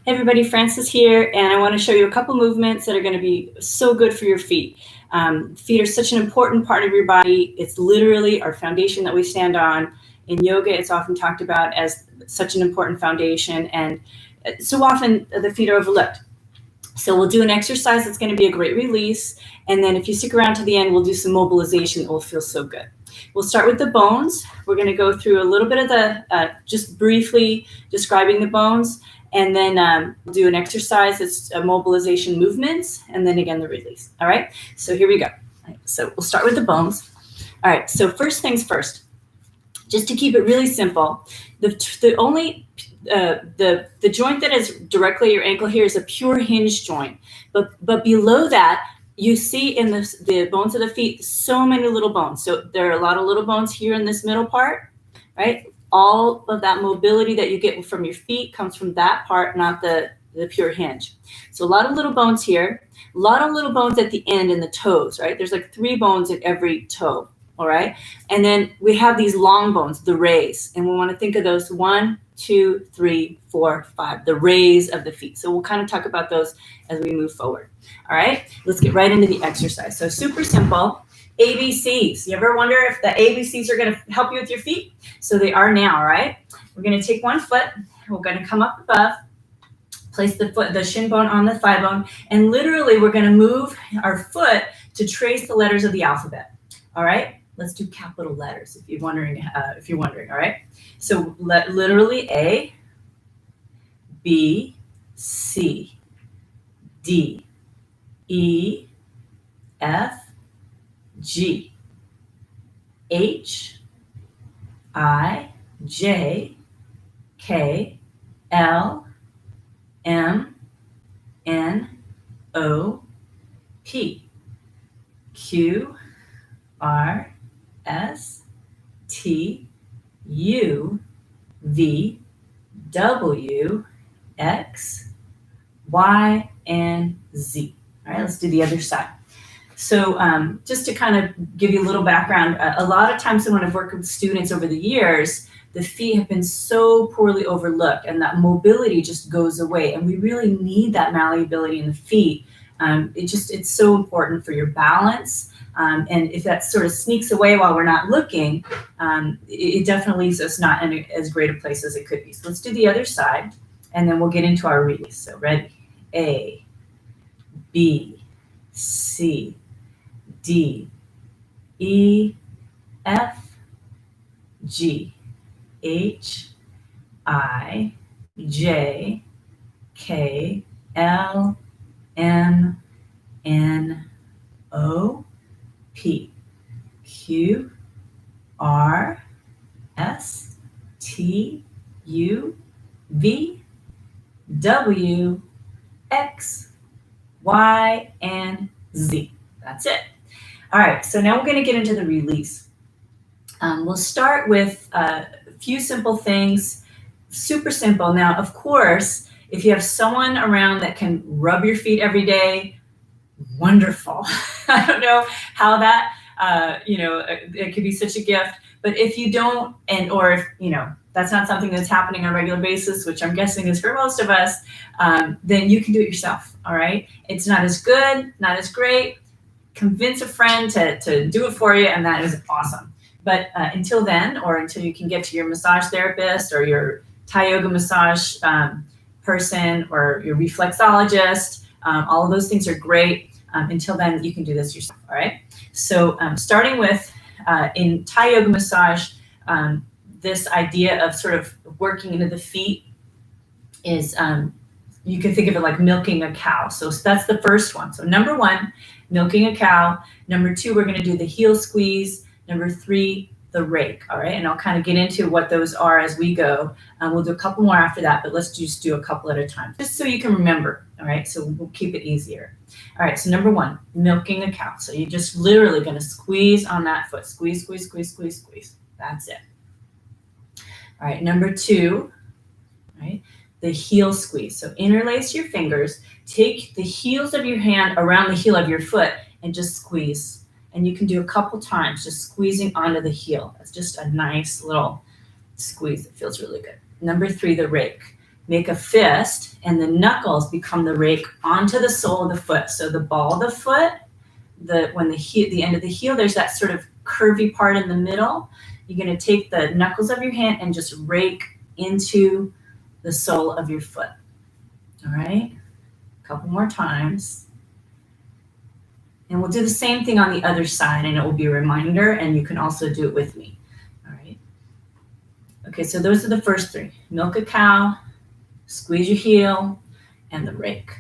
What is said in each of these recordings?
Hey everybody, Francis here, and I want to show you a couple movements that are going to be so good for your feet. Feet are such an important part of your body. It's literally our foundation that we stand on. In yoga, it's often talked about as such an important foundation, and so often the feet are overlooked. So we'll do an exercise that's going to be a great release, and then if you stick around to the end, we'll do some mobilization that will feel so good. We'll start with the bones. We're going to go through a little bit of the, just briefly describing the bones, and then we'll do an exercise that's a mobilization movements, and then again the release. All right, so here we go. So we'll start with the bones. All right, so first things first, just to keep it really simple, the joint that is directly at your ankle here is a pure hinge joint, but below that, you see in the bones of the feet so many little bones. So there are a lot of little bones here in this middle part, right? All of that mobility that you get from your feet comes from that part, not the pure hinge. So a lot of little bones here, a lot of little bones at the end in the toes, right? There's like 3 bones in every toe, all right? And then we have these long bones, the rays, and we want to think of those 1, 2, 3, 4, 5, the rays of the feet. So we'll kind of talk about those as we move forward. All right, let's get right into the exercise. So super simple, ABCs. You ever wonder if the ABCs are going to help you with your feet? So they are now, right? We're going to take one foot, we're going to come up above, place the shin bone on the thigh bone, and literally we're going to move our foot to trace the letters of the alphabet. All right, let's do capital letters if you're wondering, all right? So literally A, B, C, D, E, F, G, H, I, J, K, L, M, N, O, P, Q, R, S, T, U, V, W, X, Y, and Z. All right, let's do the other side. So just to kind of give you a little background, a lot of times when I've worked with students over the years, the feet have been so poorly overlooked and that mobility just goes away. And we really need that malleability in the feet. It's so important for your balance. And if that sort of sneaks away while we're not looking, it definitely leaves us not in as great a place as it could be. So let's do the other side, and then we'll get into our release. So ready? A, B, C, D, E, F, G, H, I, J, K, L, M, N, O, P, Q, R, S, T, U, V, W, X, Y, and Z. That's it. All right, so now we're going to get into the release. We'll start with a few simple things, super simple. Now, of course, if you have someone around that can rub your feet every day, wonderful. I don't know how that, it could be such a gift, but if you don't, or if, that's not something that's happening on a regular basis, which I'm guessing is for most of us, then you can do it yourself, all right? It's not as good, not as great. Convince a friend to do it for you, and that is awesome. But until then, or until you can get to your massage therapist or your Thai yoga massage person or your reflexologist, all of those things are great. Until then, you can do this yourself, all right? So starting with, in Thai yoga massage, this idea of sort of working into the feet is, you can think of it like milking a cow. So that's the first one. So number 1, milking a cow. Number 2, we're going to do the heel squeeze. Number 3, the rake, all right? And I'll kind of get into what those are as we go. We'll do a couple more after that, but let's just do a couple at a time, just so you can remember, all right? So we'll keep it easier. All right, so number 1, milking a cow. So you're just literally going to squeeze on that foot. Squeeze, squeeze, squeeze, squeeze, squeeze. That's it. All right, number 2, right? The heel squeeze. So interlace your fingers, take the heels of your hand around the heel of your foot and just squeeze. And you can do a couple times, just squeezing onto the heel. It's just a nice little squeeze. It feels really good. Number 3, the rake. make a fist, and the knuckles become the rake onto the sole of the foot. So the ball of the foot, the end of the heel, there's that sort of curvy part in the middle. You're going to take the knuckles of your hand and just rake into the sole of your foot. All right, a couple more times. And we'll do the same thing on the other side, and it will be a reminder, and you can also do it with me. All right. Okay, so those are the first three. Milk a cow, squeeze your heel, and the rake.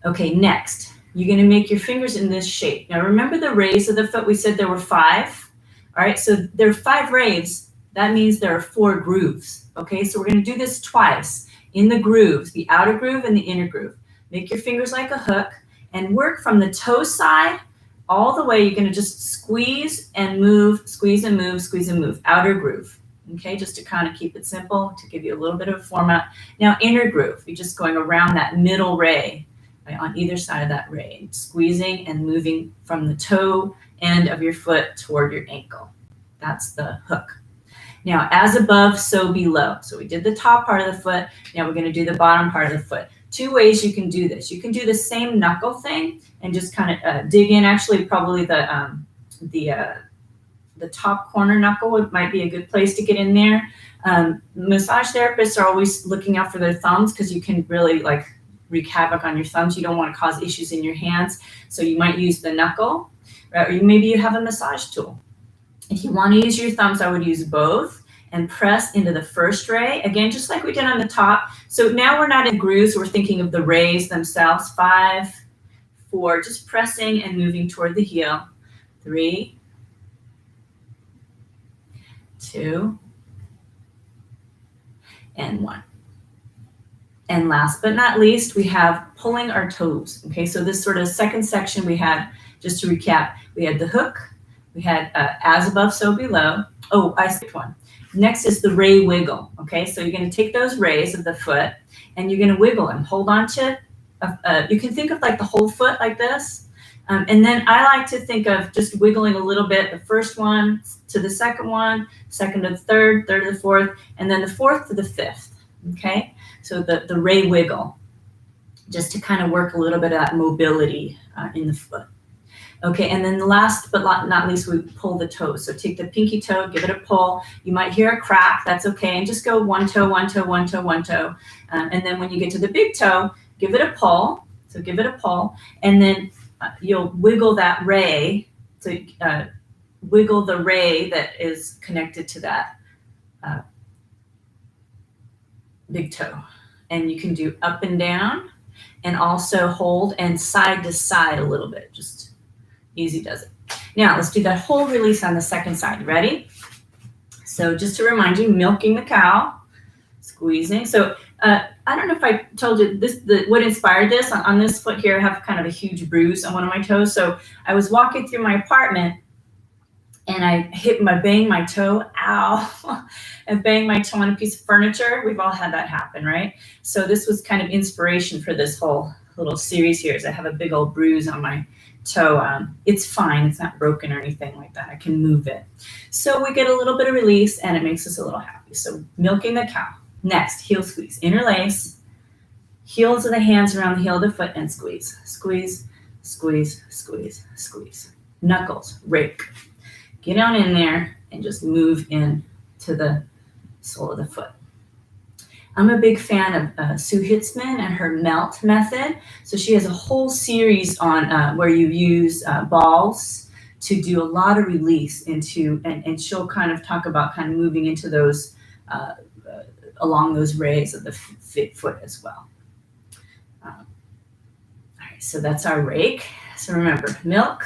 Okay, next, you're going to make your fingers in this shape. Now remember the rays of the foot? We said there were 5. All right, so there are 5 rays. That means there are 4 grooves. Okay, so we're going to do this twice in the grooves, the outer groove and the inner groove. Make your fingers like a hook and work from the toe side all the way. You're going to just squeeze and move, squeeze and move, squeeze and move, outer groove. Okay, just to kind of keep it simple, to give you a little bit of a format. Now inner groove, you're just going around that middle ray, right, on either side of that ray, squeezing and moving from the toe end of your foot toward your ankle. That's the hook. Now, as above, so below. So we did the top part of the foot. Now we're going to do the bottom part of the foot. 2 ways you can do this. You can do the same knuckle thing and just kind of dig in. Actually, probably the top corner knuckle might be a good place to get in there. Massage therapists are always looking out for their thumbs because you can really like wreak havoc on your thumbs. You don't want to cause issues in your hands. So you might use the knuckle, right? Or maybe you have a massage tool. If you want to use your thumbs, I would use both and press into the first ray. Again, just like we did on the top. So now we're not in grooves, we're thinking of the rays themselves. 5, 4, just pressing and moving toward the heel. 3, 2, and 1. And last but not least, we have pulling our toes. Okay, so this sort of second section we had, just to recap, we had the hook, we had as above, so below. Oh, I skipped one. Next is the ray wiggle. Okay, so you're going to take those rays of the foot and you're going to wiggle them. Hold on to, you can think of like the whole foot like this. And then I like to think of just wiggling a little bit, the first one to the second one, second to the third, third to the fourth, and then the fourth to the fifth. Okay, so the ray wiggle, just to kind of work a little bit of that mobility in the foot. Okay, and then last but not least, we pull the toes. So take the pinky toe, give it a pull. You might hear a crack, that's okay. And just go one toe, one toe, one toe, one toe. And then when you get to the big toe, give it a pull. So give it a pull. And then you'll wiggle that ray. So wiggle the ray that is connected to that big toe. And you can do up and down and also hold and side to side a little bit. Just easy does it. Now let's do that whole release on the second side. Ready? So just to remind you, milking the cow, squeezing. So I don't know if I told you this, what inspired this. On this foot here, I have kind of a huge bruise on one of my toes. So I was walking through my apartment and I banged my toe, ow, and banged my toe on a piece of furniture. We've all had that happen, right? So this was kind of inspiration for this whole little series here, is I have a big old bruise on my toe. It's fine, it's not broken or anything like that. I can move it. So we get a little bit of release and it makes us a little happy. So milking the cow. Next, heel squeeze. Interlace, heels of the hands around the heel of the foot and squeeze. Squeeze, squeeze, squeeze, squeeze. Knuckles, rake. Get on in there and just move in to the sole of the foot. I'm a big fan of Sue Hitzman and her melt method. So she has a whole series on where you use balls to do a lot of release into, and she'll kind of talk about kind of moving into those, along those rays of the foot as well. All right, so that's our rake. So remember, milk,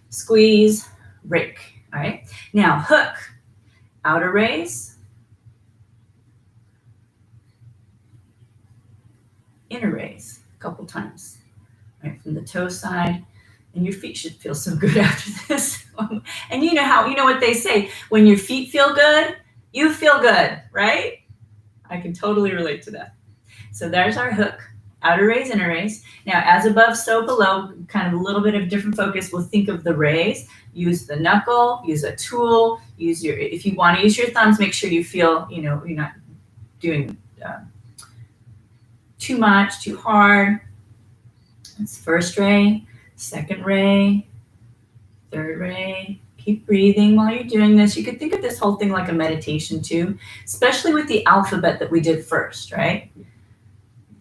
squeeze, rake. All right, now hook, outer rays, inner rays, a couple times, right, from the toe side, and your feet should feel so good after this. And you know what they say, when your feet feel good, you feel good, right? I can totally relate to that. So there's our hook, outer rays, inner rays. Now, as above, so below, kind of a little bit of different focus. We'll think of the rays. Use the knuckle, use a tool, if you want to use your thumbs, make sure you feel, you're not doing too much, too hard. That's first ray, second ray, third ray. Keep breathing while you're doing this. You could think of this whole thing like a meditation too, especially with the alphabet that we did first, right?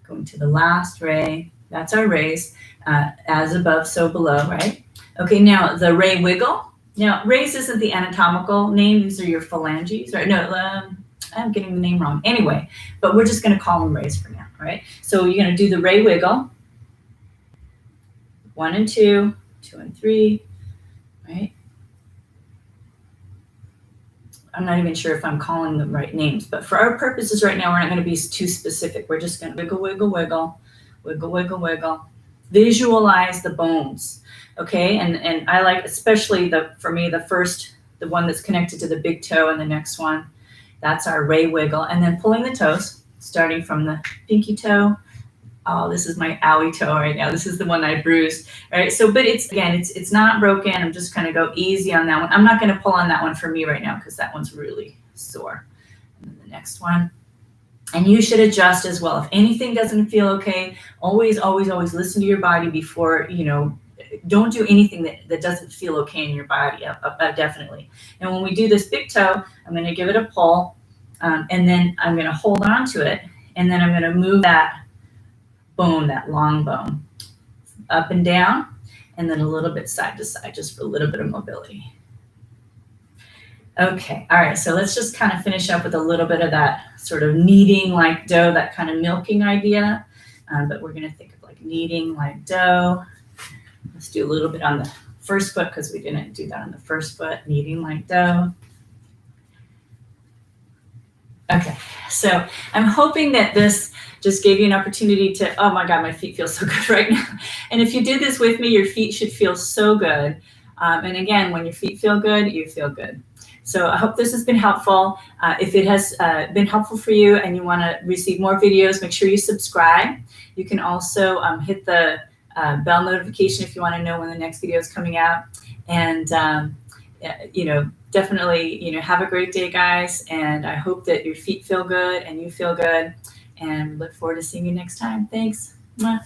Going to the last ray. That's our rays. As above, so below, right? Okay, now the ray wiggle. Now, rays isn't the anatomical name. These are your phalanges, right? No, I'm getting the name wrong. Anyway, but we're just going to call them rays for now, all right? So you're going to do the ray wiggle. 1 and 2, 2 and 3, right? I'm not even sure if I'm calling them right names, but for our purposes right now, we're not going to be too specific. We're just going to wiggle, wiggle, wiggle, wiggle, wiggle, wiggle. Visualize the bones, okay? And I like, especially for me, the one that's connected to the big toe and the next one, that's our ray wiggle. And then pulling the toes, starting from the pinky toe. Oh, this is my owie toe right now. This is the one I bruised, right? So, but it's not broken. I'm just going to go easy on that one. I'm not going to pull on that one for me right now because that one's really sore. And then the next one. And you should adjust as well. If anything doesn't feel okay, always, always, always listen to your body before, don't do anything that doesn't feel okay in your body, definitely. And when we do this big toe, I'm going to give it a pull, and then I'm going to hold on to it, and then I'm going to move that bone, that long bone, up and down, and then a little bit side to side, just for a little bit of mobility. Okay, all right, so let's just kind of finish up with a little bit of that sort of kneading like dough, that kind of milking idea, but we're going to think of like kneading like dough. Let's do a little bit on the first foot because we didn't do that on the first foot, kneading like dough. Okay, so I'm hoping that this just gave you an opportunity to, oh my God, my feet feel so good right now. And if you did this with me, your feet should feel so good. And again, when your feet feel good, you feel good. So I hope this has been helpful. If it has been helpful for you and you want to receive more videos, make sure you subscribe. You can also hit the bell notification if you want to know when the next video is coming out. And, definitely, have a great day, guys. And I hope that your feet feel good and you feel good. And look forward to seeing you next time. Thanks. Mwah.